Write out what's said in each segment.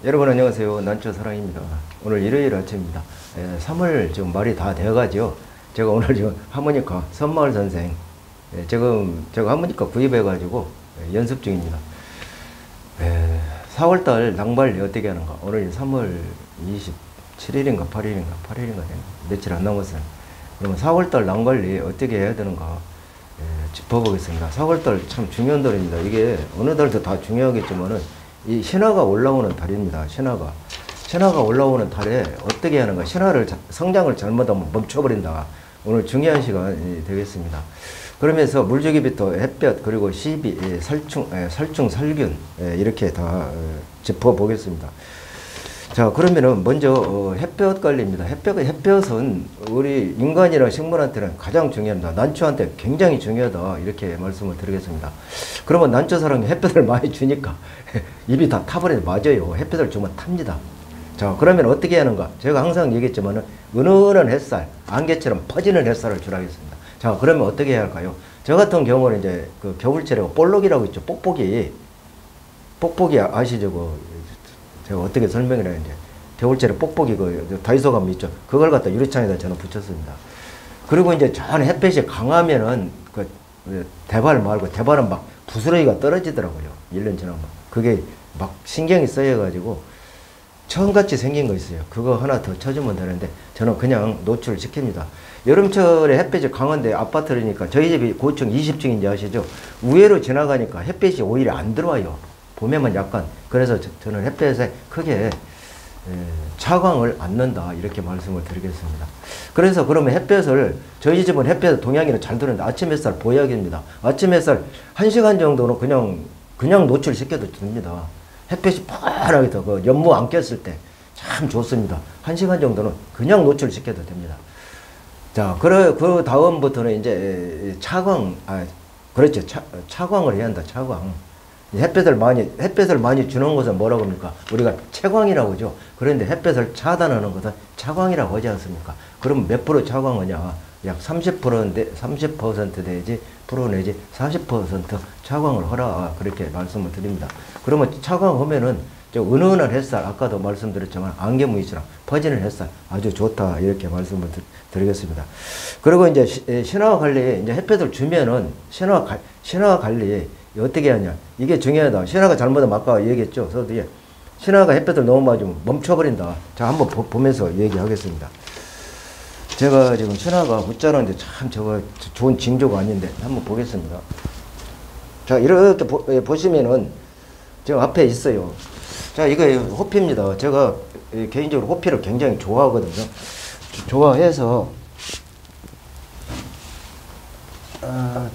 여러분 안녕하세요. 난초사랑입니다. 오늘 일요일 아침입니다. 3월 지금 말이 다 되어가지고 제가 오늘 지금 하모니카 선마을 선생 지금 제가 하모니카 구입해가지고 연습 중입니다. 4월달 낭발이 어떻게 하는가. 오늘 3월 27일인가 8일인가 며칠 안 남았어요. 그러면 4월달 낭관리 어떻게 해야 되는가 짚어보겠습니다. 4월달 참 중요한 달입니다. 이게 어느 달도 다 중요하겠지만은 이 신화가 올라오는 달입니다. 신화가 올라오는 달에 어떻게 하는가. 신화를 성장을 잘못하면 멈춰버린다. 오늘 중요한 시간이 되겠습니다. 그러면서 물주기부터 햇볕 그리고 시비, 살충, 살균 이렇게 다 짚어보겠습니다. 자, 그러면은 먼저 햇볕 관리입니다. 햇볕은 우리 인간이나 식물한테는 가장 중요합니다. 난초한테 굉장히 중요하다 이렇게 말씀을 드리겠습니다. 그러면 난초사랑이 햇볕을 많이 주니까 입이 다 타버려요. 맞아요. 햇볕을 주면 탑니다. 자, 그러면 어떻게 하는가. 제가 항상 얘기했지만은 은은한 햇살, 안개처럼 퍼지는 햇살을 주라 했습니다. 자, 그러면 어떻게 해야 할까요? 저 같은 경우는 이제 그 겨울철에 볼록이라고 있죠. 뽁뽁이 아시죠? 제가 어떻게 설명을 하는지. 겨울철에 뽁뽁이 다이소 가면 있죠. 그걸 갖다 유리창에다 저는 붙였습니다. 그리고 이제 전 햇볕이 강하면은 대발 말고 대발은 막 부스러기가 떨어지더라고요. 1년 지나면. 그게 막 신경이 쓰여가지고 처음같이 생긴 거 있어요. 그거 하나 더 쳐주면 되는데 저는 그냥 노출을 시킵니다. 여름철에 햇빛이 강한데 아파트라니까 저희 집이 고층 20층인지 아시죠? 우회로 지나가니까 햇빛이 오히려 안 들어와요. 봄에만 약간. 그래서 저는 햇볕에 크게 차광을 안 넣는다 이렇게 말씀을 드리겠습니다. 그래서 그러면 햇볕을 저희 집은 햇볕 동양인은 잘 들었는데 아침 햇살 보약입니다. 아침 햇살 1시간 정도는 그냥 노출시켜도 됩니다. 햇볕이 파랗게 그 연무 안 꼈을 때 참 좋습니다. 1시간 정도는 그냥 노출시켜도 됩니다. 자, 그 다음부터는 이제 그렇죠. 차광을 해야 한다. 차광. 햇볕을 많이 주는 것은 뭐라고 합니까? 우리가 채광이라고 하죠. 그런데 햇볕을 차단하는 것은 차광이라고 하지 않습니까? 그럼 몇 프로 차광하냐? 약 30% 내지 프로 내지 40% 차광을 하라. 그렇게 말씀을 드립니다. 그러면 차광하면은 저 은은한 햇살, 아까도 말씀드렸지만 안개무이처럼 퍼지는 햇살 아주 좋다. 이렇게 말씀을 드리겠습니다. 그리고 이제 신화 관리, 이제 햇볕을 주면은 신화 관리 어떻게 하냐. 이게 중요하다. 신화가 잘못하면 아까 얘기했죠. 저도 신화가 햇볕을 너무 맞으면 멈춰버린다. 자, 한번 보면서 얘기하겠습니다. 제가 지금 신화가 웃자라는데 참 저거 좋은 징조가 아닌데 한번 보겠습니다. 자, 이렇게 보시면은 저 앞에 있어요. 자, 이거 호피입니다. 제가 개인적으로 호피를 굉장히 좋아하거든요. 좋아해서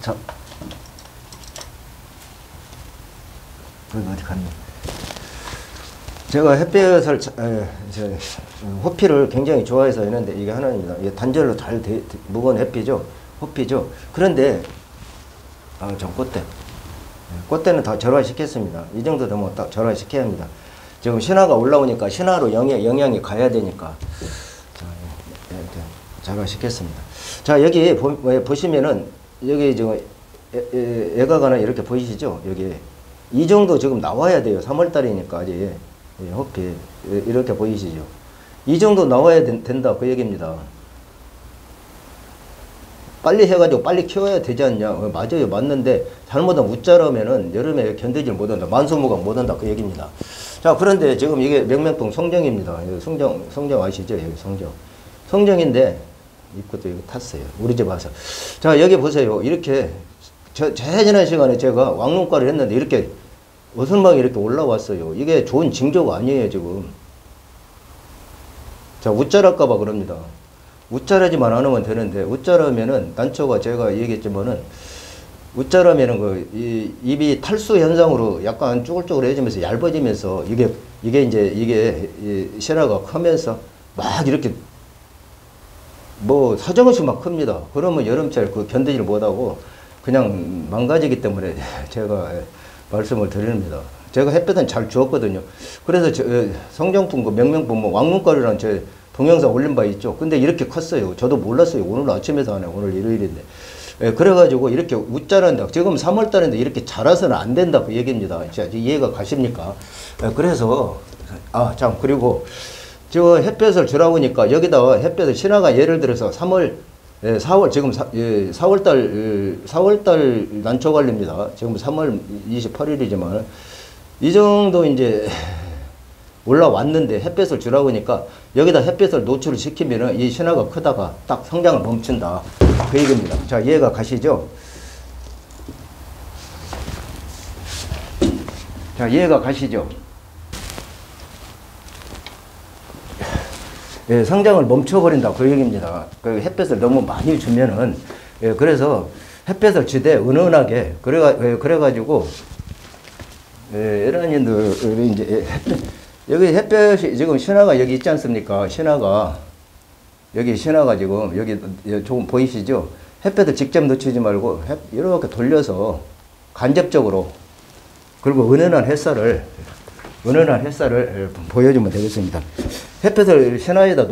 자, 어디 갔나? 제가 햇볕을 호피를 굉장히 좋아해서 했는데 이게 하나입니다. 이게 단절로 잘 묵은 햇빛이죠. 호피죠. 그런데 저 꽃대는 다 절화시켰습니다. 이 정도 되면 딱 절화시켜야 합니다. 지금 신화가 올라오니까 신화로 영향이 가야 되니까 자, 절화시켰습니다. 자, 여기 보시면은 여기 지금 애가 하나 이렇게 보이시죠? 여기 이 정도 지금 나와야 돼요. 3월달이니까 아직 호피 이렇게 보이시죠? 이 정도 나와야 된다 그 얘기입니다. 빨리 해가지고 빨리 키워야 되지 않냐? 맞아요. 맞는데 잘못하면 웃자라면은 여름에 견디질 못한다. 만수무강 못한다 그 얘기입니다. 자, 그런데 지금 이게 명명동 성정입니다. 성정 아시죠? 여기 성정인데 입구도 여기 탔어요. 우리 집 와서. 자, 여기 보세요. 이렇게 지난 시간에 제가 왕눈가를 했는데 이렇게 어선방이 이렇게 올라왔어요. 이게 좋은 징조가 아니에요, 지금. 자, 웃자랄까봐 그럽니다. 웃자라지만 않으면 되는데, 웃자라면은, 난초가 제가 얘기했지만은, 웃자라면은 입이 탈수 현상으로 약간 쭈글쭈글해지면서 얇아지면서 이게 신화가 크면서 막 이렇게 사정없이 막 큽니다. 그러면 여름철 견디질 못하고 그냥 망가지기 때문에 제가 말씀을 드립니다. 제가 햇볕은 잘 주었거든요. 그래서 성정품 명명품 왕눈가루라는 제 동영상 올린 바 있죠. 근데 이렇게 컸어요. 저도 몰랐어요. 오늘 아침에서 하네. 오늘 일요일인데. 예, 그래가지고 이렇게 웃자란다. 지금 3월 달인데 이렇게 자라서는 안 된다. 그 얘기입니다. 자, 이해가 가십니까? 예, 그래서, 참, 그리고 저 햇볕을 주라고 하니까 여기다 햇볕을 신화가 예를 들어서 3월, 4월, 지금 4월달 난초 관리입니다. 지금 3월 28일이지만 이 정도 이제 올라왔는데 햇볕을 주라고 하니까 여기다 햇볕을 노출을 시키면은 이 신화가 크다가 딱 성장을 멈춘다. 그 얘기입니다. 자, 이해가 가시죠? 자, 이해가 가시죠? 예, 성장을 멈춰버린다. 그 얘기입니다. 그 햇볕을 너무 많이 주면은, 예, 그래서 햇볕을 주되 은은하게, 그래가지고, 예, 에라님들, 이제, 여기 햇볕이, 지금 신화가 여기 있지 않습니까? 신화가, 여기 신화가 지금, 여기 조금 보이시죠? 햇볕을 직접 놓치지 말고, 이렇게 돌려서 간접적으로, 그리고 은은한 햇살을 보여주면 되겠습니다. 햇볕을 신화에다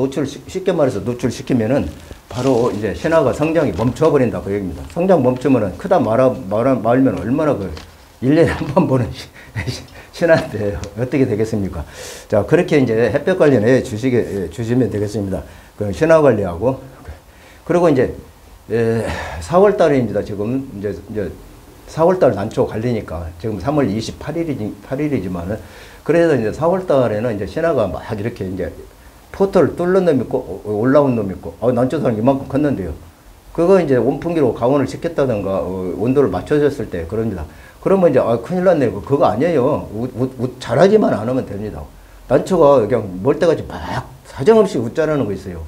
쉽게 말해서 노출시키면은 바로 이제 신화가 성장이 멈춰버린다. 그 얘기입니다. 성장 멈추면은 크다 말면 얼마나 1년에 한 번 보는 신화인데 어떻게 되겠습니까? 자, 그렇게 이제 햇볕 관리는 주시면 되겠습니다. 그 신화 관리하고. 그리고 이제 4월 달입니다. 지금 이제 4월달 난초 관리니까 지금 3월 28일이지만은 그래서 이제 4월달에는 이제 신화가 막 이렇게 이제 포털을 뚫는 놈 있고 올라온 놈 있고 난초상 이만큼 컸는데요. 그거 이제 온풍기로 가온을 시켰다든가 온도를 맞춰줬을 때 그럽니다. 그러면 이제 큰일 났네. 그거 아니에요. 자라지만 않으면 됩니다. 난초가 그냥 멀때같이 막 사정없이 웃자라는 거 있어요.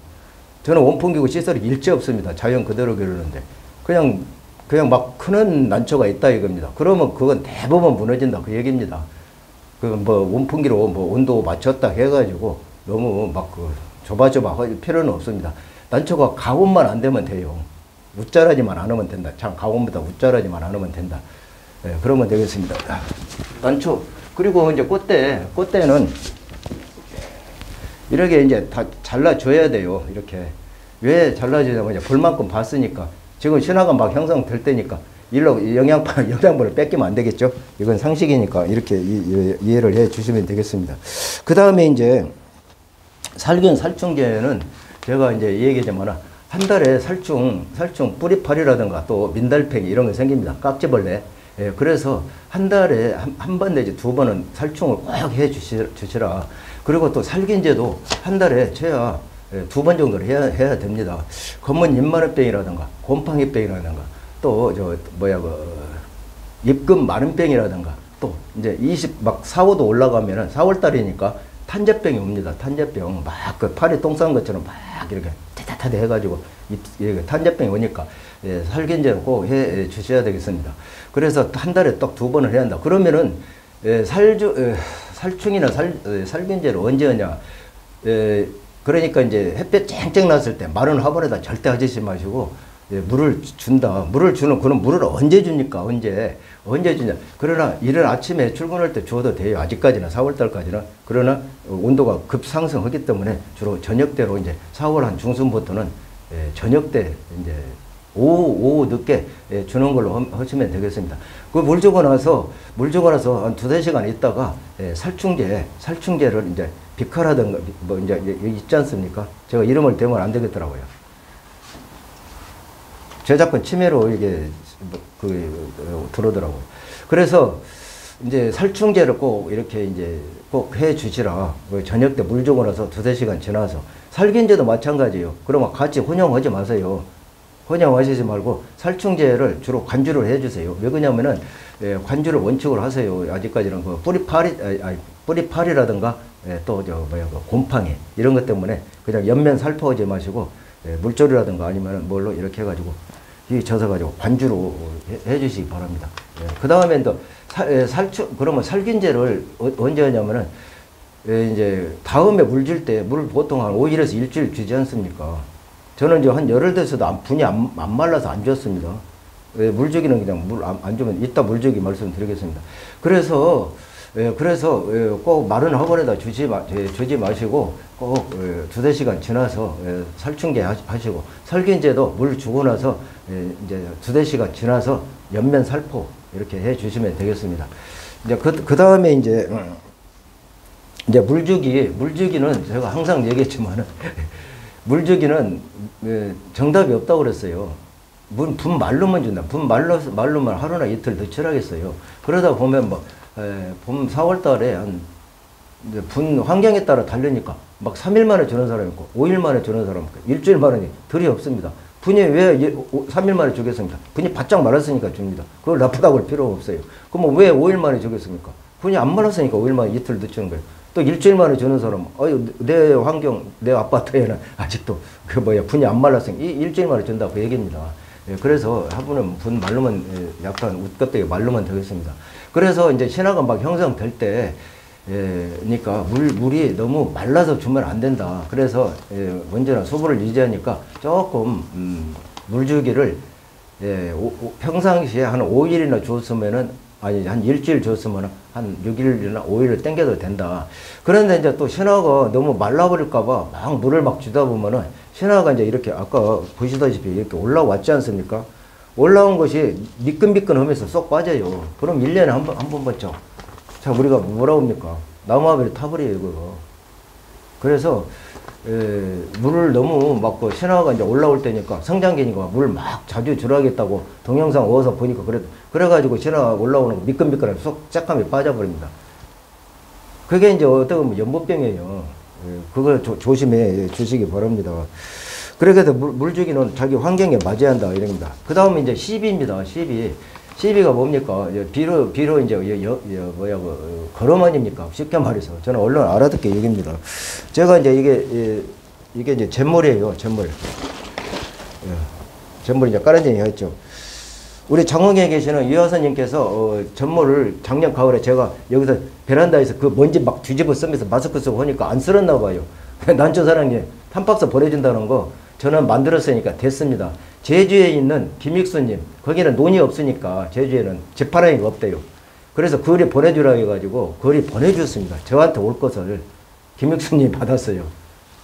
저는 온풍기고 시설이 일체 없습니다. 자연 그대로 기르는데 그냥 막 크는 난초가 있다 이겁니다. 그러면 그건 대부분 무너진다 그 얘기입니다. 그 뭐 온풍기로 뭐 온도 맞췄다 해가지고 너무 막 조바조바 할 필요는 없습니다. 난초가 가온만 안 되면 돼요. 웃자라지만 않으면 된다. 참 가온보다 웃자라지만 않으면 된다. 네, 그러면 되겠습니다. 난초 그리고 이제 꽃대는 이렇게 이제 다 잘라줘야 돼요. 이렇게 왜 잘라주냐면 이제 볼만큼 봤으니까. 지금 신화가 막 형성될 때니까 일로 영양분을 뺏기면 안 되겠죠. 이건 상식이니까 이렇게 이해를 해 주시면 되겠습니다. 그 다음에 이제 살균제는 제가 이제 얘기하자면 한 달에 살충 뿌리파리라든가 또 민달팽이 이런 게 생깁니다. 깍지벌레. 예, 그래서 한 달에 한 번 내지 두 번은 살충을 꼭 해 주시라. 그리고 또 살균제도 한 달에 최하 두 번 정도를 해야 됩니다. 검은 잎마른병이라든가 곰팡이병이라든가 또 잎금 마른병이라든가 또 이제 4, 5도 올라가면은 4월 달이니까 탄저병이 옵니다. 탄저병 막 그 파리 똥 싼 것처럼 막 이렇게 타타타타 해가지고 탄저병이 오니까 살균제를 꼭 해 주셔야 되겠습니다. 그래서 한 달에 딱 두 번을 해야 한다. 그러면은 살충이나 살균제를 언제 하냐? 그러니까 이제 햇볕 쨍쨍 났을 때 마른 화분에다 절대 하지 마시고 물을 준다. 그럼 물을 언제 줍니까? 언제 주냐? 그러나 이른 아침에 출근할 때 주어도 돼요. 아직까지는 4월달까지는. 그러나 온도가 급상승하기 때문에 주로 저녁대로 이제 4월 한 중순부터는 저녁 때 이제 오후 늦게 주는 걸로 하시면 되겠습니다. 그 물 주고 나서 한 2-3시간 있다가 살충제를 이제 비카라든가 뭐 이제 있지 않습니까? 제가 이름을 대면 안 되겠더라고요. 저작권 침해로 이게 들어오더라고요. 그래서 이제 살충제를 꼭 이렇게 이제 꼭 해 주시라. 저녁 때 물 주고 나서 2-3시간 지나서 살균제도 마찬가지예요. 그러면 같이 혼용하지 마세요. 혼용하시지 말고 살충제를 주로 관주를 해주세요. 왜 그러냐면은 관주를 원칙으로 하세요. 아직까지는 그 뿌리파리라든가 또 곰팡이 이런 것 때문에 그냥 옆면 살포하지 마시고 물조리라든가 아니면 뭘로 이렇게 해가지고 젖어가지고 관주로 해주시기 바랍니다. 그 다음에 또 그러면 살균제를 언제 하냐면은 이제 다음에 물 줄 때 물을 보통 한 5일에서 일주일 주지 않습니까? 저는 이제 한 열흘 돼서도 분이 안 말라서 안 줬습니다. 물 주기는 그냥 물 안 주면 이따 물 주기 말씀드리겠습니다. 그래서 그래서 꼭 마른 학원에다 주지 마시고 꼭 두세 시간 지나서 살충제 하시고 살균제도 물 주고 나서 이제 두세 시간 지나서 옆면 살포 이렇게 해 주시면 되겠습니다. 이제 그 다음에 이제 물주기는 제가 항상 얘기했지만은 물주기는 정답이 없다고 그랬어요. 분 말로만 준다. 분 말로만 하루나 이틀 더 칠하겠어요. 그러다 보면 봄 4월 달에 분 환경에 따라 다르니까 막 3일 만에 주는 사람이 있고 5일 만에 주는 사람이 있고 일주일 만에 들이 없습니다. 분이 왜 3일 만에 주겠습니까? 분이 바짝 말랐으니까 줍니다. 그걸 나쁘다고 할 필요가 없어요. 그러면 왜 5일 만에 주겠습니까? 분이 안 말랐으니까 5일 만에 이틀 더 주는 거예요. 또 일주일 만에 주는 사람, 내 환경, 내 아파트에는 아직도 분이 안 말랐으니까 일주일 만에 준다고 그 얘기입니다. 그래서 화분은 분 말로만 약간 웃것대기 말로만 되겠습니다. 그래서 이제 신화가 막 형성될 때, 그러니까 물이 너무 말라서 주면 안 된다. 그래서 먼저는 수분을 유지하니까 조금 물주기를 평상시에 한 5일이나 줬으면은 한 일주일 줬으면 한 6일이나 5일을 땡겨도 된다. 그런데 이제 또 신화가 너무 말라버릴까봐 막 물을 막 주다 보면은 신화가 이제 이렇게 아까 보시다시피 이렇게 올라왔지 않습니까? 올라온 것이 미끈미끈 하면서 쏙 빠져요. 그럼 1년에 한 번 봤죠. 자, 우리가 뭐라고 합니까? 나무아비를 타버려요, 그거. 그래서, 물을 너무 막 신화가 이제 올라올 때니까 성장기니까 물 막 자주 주라겠다고 동영상 어디서 보니까 그래가지고 신화가 올라오는 거 미끈미끈하게 쏙 짝감이 빠져버립니다. 그게 이제 어떻게 보면 연못병이에요. 그걸 조심해 주시기 바랍니다. 그래서 물주기는 자기 환경에 맞이한다 이럽니다. 그 다음에 이제 시비입니다. 시비가 뭡니까? 비로 이제 걸음 아닙니까? 쉽게 말해서 저는 얼른 알아듣게 얘기입니다. 제가 이제 이게 이제 잿물이에요. 잿물. 잿물 이제 까란쟁이 했죠. 우리 장흥에 계시는 유여사님께서 잿물을 작년 가을에 제가 여기서 베란다에서 그 먼지 막 뒤집어 쓰면서 마스크 쓰고 하니까 안 쓸었나 봐요. 난초사랑님 한 박스 보내준다는 거 저는 만들었으니까 됐습니다. 제주에 있는 김익수님, 거기는 논이 없으니까 제주에는 재파랑이가 없대요. 그래서 거리 보내주라 해가지고 거리 보내줬습니다. 저한테 올 것을 김익수님이 받았어요.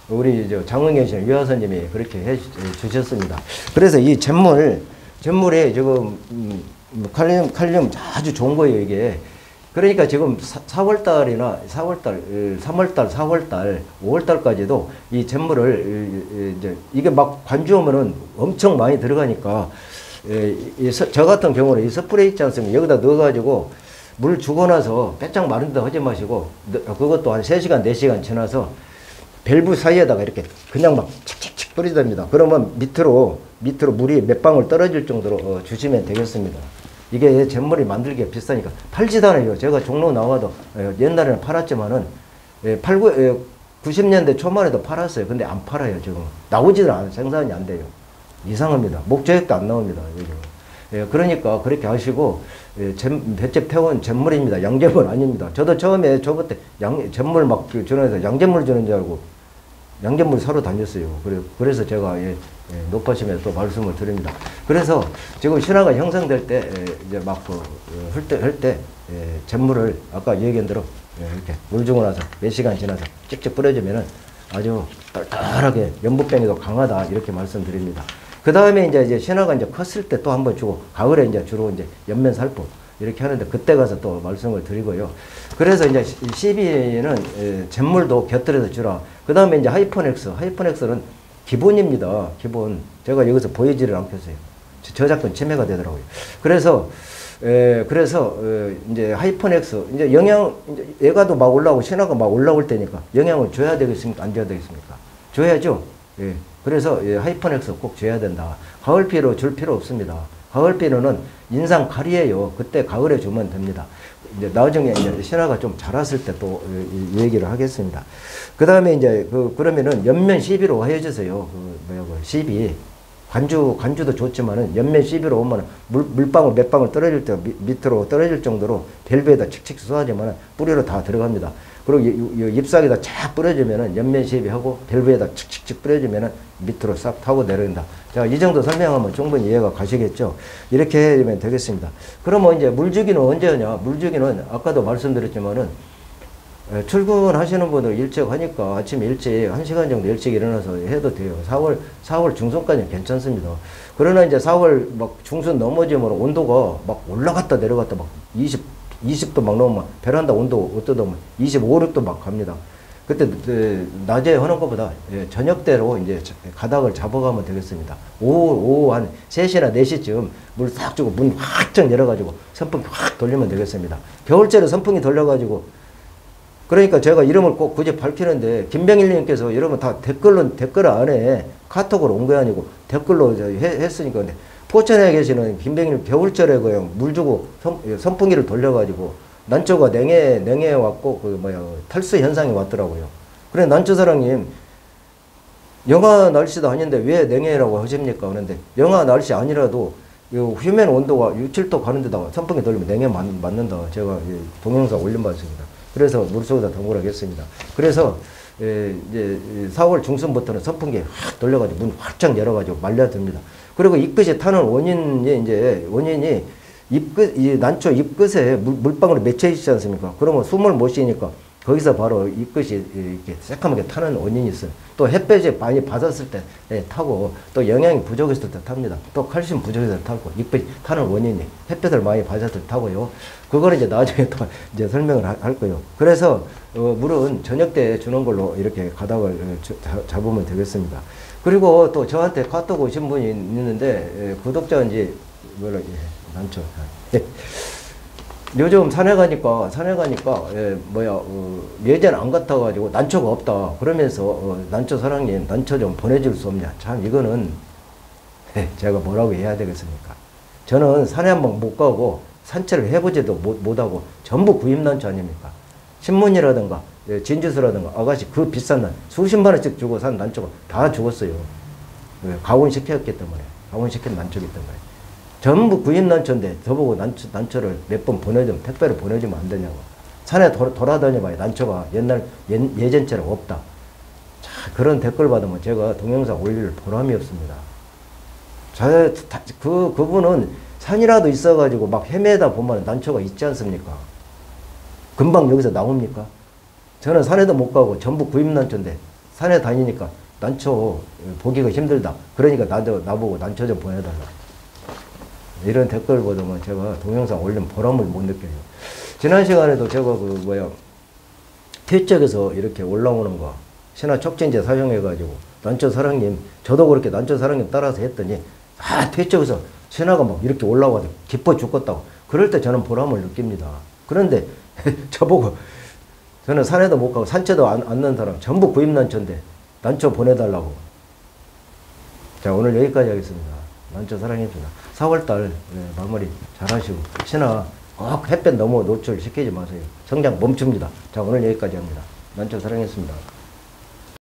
우리 장흥에 계시는 유여사님이 그렇게 해 주셨습니다. 그래서 이 잿물에 지금 칼륨 아주 좋은 거예요, 이게. 그러니까 지금 4월달이나 3월달, 4월달, 5월달까지도 이 잿물을 이게 막 관주하면은 엄청 많이 들어가니까 저 같은 경우는 이 스프레이 있지 않습니까? 여기다 넣어가지고 물 주고 나서 빼짝 마른 데 하지 마시고 그것도 한 3시간, 4시간 지나서 밸브 사이에다가 이렇게 그냥 막 칙칙칙 뿌리답니다. 그러면 밑으로 물이 몇 방울 떨어질 정도로 주시면 되겠습니다. 이게 잿물이 만들기가 비싸니까 팔지도 않아요. 제가 종로 나와도 옛날에는 팔았지만은 90년대 초반에도 팔았어요. 근데 안 팔아요. 지금 나오지도 않아요. 생산이 안 돼요. 이상합니다. 목조액도 안 나옵니다. 그러니까 그렇게 하시고 배째 태운 잿물입니다. 양잿물 아닙니다. 저도 처음에 저때 잿물 막 전화해서 양잿물 주는 줄 알고 양잿물 사러 다녔어요. 그래서 제가 높아심에 또 말씀을 드립니다. 그래서 지금 신화가 형성될 때 이제 막 할 때 잿물을 아까 얘기한 대로 이렇게 물 주고 나서 몇 시간 지나서 찍찍 뿌려주면은 아주 떨떨하게 연부병에도 강하다 이렇게 말씀드립니다. 그 다음에 이제 신화가 이제 컸을 때 또 한번 주고 가을에 이제 주로 이제 옆면 살포 이렇게 하는데 그때 가서 또 말씀을 드리고요. 그래서 이제 CB는 잿물도 곁들여서 주라. 그 다음에 이제 하이퍼넥스는 기본입니다. 기본. 제가 여기서 보이지를 않겠어요. 저작권 침해가 되더라고요. 그래서 이제 하이퍼넥스 이제 이제 애가도 막 올라오고 신화가 막 올라올 때니까 영양을 줘야 되겠습니까? 안 줘야 되겠습니까? 줘야죠. 예. 그래서 하이퍼넥스 꼭 줘야 된다. 가을비료 줄 필요 없습니다. 가을비료는 인상 칼이에요. 그때 가을에 주면 됩니다. 이제 나중에 이제 신화가 좀 자랐을 때 또 얘기를 하겠습니다. 그 다음에 이제 그러면은 옆면 시비로 해주세요. 시비. 관주도 좋지만은 옆면 시비로 오면 물방울 몇 방울 떨어질 때 밑으로 떨어질 정도로 밸브에다 칙칙 쏘아지면 뿌리로 다 들어갑니다. 그리고 잎사귀에다 쫙 뿌려주면은 옆면 시비하고 밸브에다 칙칙칙 뿌려주면은 밑으로 싹 타고 내려온다. 자, 이 정도 설명하면 충분히 이해가 가시겠죠? 이렇게 하면 되겠습니다. 그러면 이제 물주기는 언제 하냐? 물주기는 아까도 말씀드렸지만은 출근하시는 분들 일찍 하니까 아침 일찍 1시간 정도 일찍 일어나서 해도 돼요. 4월 중순까지는 괜찮습니다. 그러나 이제 4월 막 중순 넘어지면 온도가 막 올라갔다 내려갔다 막 20도 막 넘으면 베란다 온도 어떠면 25, 6도 막 갑니다. 그때 낮에 하는 것보다 저녁대로 이제 가닥을 잡아가면 되겠습니다. 오후 한 3시나 4시쯤 물 싹 주고 문 확정 열어가지고 선풍기 확 돌리면 되겠습니다. 겨울철에 선풍기 돌려가지고 그러니까 제가 이름을 꼭 굳이 밝히는데 김병일님께서 여러분 다 댓글 안에 카톡으로 온 게 아니고 댓글로 했으니까 근데 포천에 계시는 김병일님 겨울철에 그냥 물 주고 선풍기를 돌려가지고 난초가 냉해 왔고 탈수 현상이 왔더라고요. 그래 난초사랑님 영하 날씨도 아닌데 왜 냉해라고 하십니까? 그런데 영하 날씨 아니라도 휴면 온도가 6, 7도 가는 데다가 선풍기 돌리면 냉해 맞는다. 제가 동영상 올린 바 있습니다. 그래서 물속에다 담그라겠습니다. 그래서 이제 4월 중순부터는 선풍기 확 돌려가지고 문 활짝 열어가지고 말려듭니다. 그리고 잎끝이 타는 원인이 이 난초 잎끝에 물방울이 맺혀 있지 않습니까? 그러면 숨을 못 쉬니까 거기서 바로 잎끝이 이렇게 새까맣게 타는 원인이 있어요. 또 햇볕이 많이 받았을 때 타고 또 영양이 부족했을 때 탑니다. 또 칼슘 부족했을 때 타고 잎끝이 타는 원인이 햇볕을 많이 받았을 때 타고요. 그거는 이제 나중에 또 이제 설명을 할 거예요. 그래서 물은 저녁 때 주는 걸로 이렇게 가닥을 잡으면 되겠습니다. 그리고 또 저한테 카톡 오신 분이 있는데 구독자인지 난초. 요즘 산에 가니까 예전 안 같아가지고 난초가 없다 그러면서 난초 사랑님 난초 좀 보내줄 수 없냐. 참 이거는 제가 뭐라고 해야 되겠습니까? 저는 산에 한번 못 가고 산책을 해보지도 못하고 전부 구입 난초 아닙니까? 신문이라든가 진주스라든가 아가씨 그 비싼 난 수십만 원씩 주고 산 난초가 다 죽었어요. 가온시켰기 때문에 가온시킨 난초기 때문에 전부 구입 난초인데 저보고 난초를 몇 번 택배로 보내주면 안 되냐고. 산에 돌아다녀봐야 난초가 예전처럼 없다. 자, 그런 댓글 받으면 제가 동영상 올릴 보람이 없습니다. 그분은 산이라도 있어가지고 막 헤매다 보면 난초가 있지 않습니까? 금방 여기서 나옵니까? 저는 산에도 못 가고 전부 구입 난초인데 산에 다니니까 난초 보기가 힘들다. 그러니까 나보고 난초 좀 보내달라. 이런 댓글 보면 제가 동영상 올리면 보람을 못 느껴요. 지난 시간에도 제가 퇴적에서 이렇게 올라오는 거 신화 촉진제 사용해가지고 난초 사랑님 저도 그렇게 난초 사랑님 따라서 했더니 퇴적에서 신화가 막 이렇게 올라와서 기뻐 죽겠다고 그럴 때 저는 보람을 느낍니다. 그런데 저보고 저는 산에도 못 가고 산채도 안 넣은 사람 전부 구입 난초인데 난초 보내달라고. 자, 오늘 여기까지 하겠습니다. 난초 사랑해줍니다. 4월달 마무리 잘하시고 신화 꼭 햇볕 너무 노출 시키지 마세요. 성장 멈춥니다. 자, 오늘 여기까지 합니다. 난초 사랑했습니다.